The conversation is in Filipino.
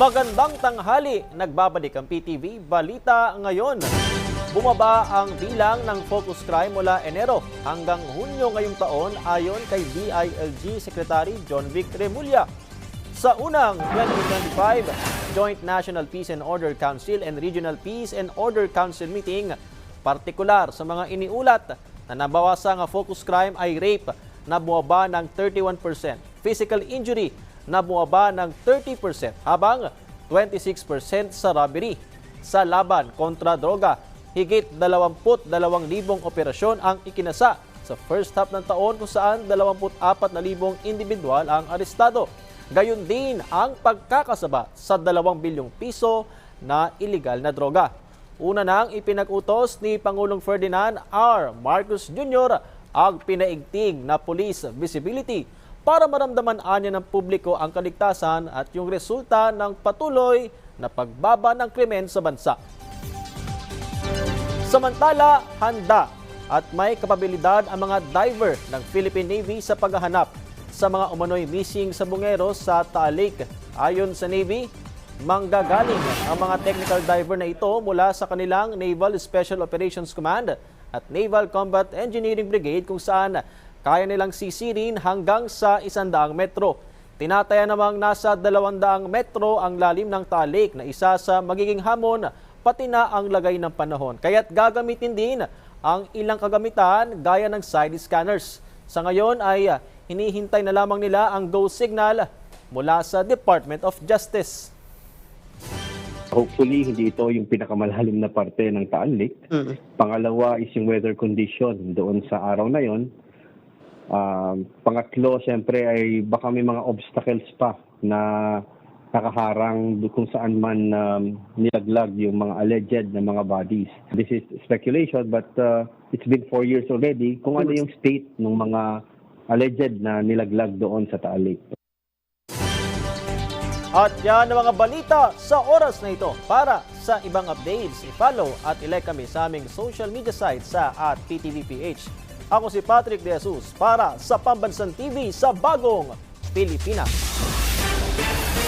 Magandang tanghali, nagbabalik ang PTV Balita ngayon. Bumaba ang bilang ng focus crime mula Enero hanggang Hunyo ngayong taon ayon kay DILG Secretary John Vic Remulla. Sa unang 2025 Joint National Peace and Order Council and Regional Peace and Order Council meeting, partikular sa mga iniulat na nabawasang focus crime ay rape na bumaba ng 31%, physical injury na bumaba ng 30% habang 26% sa robbery. Sa laban kontra droga, higit 22,000 operasyon ang ikinasa sa first half ng taon kung saan 24,000 individual ang arestado. Gayon din ang pagkakasaba sa 2 bilyong piso na iligal na droga. Una nang ipinag-utos ni Pangulong Ferdinand R. Marcos Jr. ang pinaigting na police visibility para maramdaman anya ng publiko ang kaligtasan at yung resulta ng patuloy na pagbaba ng krimen sa bansa. Samantala, handa at may kapabilidad ang mga diver ng Philippine Navy sa paghahanap sa mga umano'y missing sabongeros sa Taal Lake. Ayon sa Navy, manggagaling ang mga technical diver na ito mula sa kanilang Naval Special Operations Command at Naval Combat Engineering Brigade kung saan kaya nilang sisirin hanggang sa 100 metro. Tinataya namang nasa 200 metro ang lalim ng Taal Lake na isa sa magiging hamon pati na ang lagay ng panahon. Kaya't gagamitin din ang ilang kagamitan gaya ng side scanners. Sa ngayon ay hinihintay na lamang nila ang go signal mula sa Department of Justice. Hopefully, hindi ito yung pinakamalalim na parte ng Taal Lake. Pangalawa is yung weather condition doon sa araw na yon. Pangatlo, siyempre ay baka may mga obstacles pa na nakaharang kung saan man nilaglag yung mga alleged na mga bodies. This is speculation but it's been 4 years already kung ano yung state ng mga alleged na nilaglag doon sa Taal Lake. At yan ang mga balita sa oras na ito. Para sa ibang updates, i-follow at ilike kami sa aming social media site sa @PTVPH. Ako si Patrick De Jesus para sa Pambansang TV sa Bagong Pilipinas.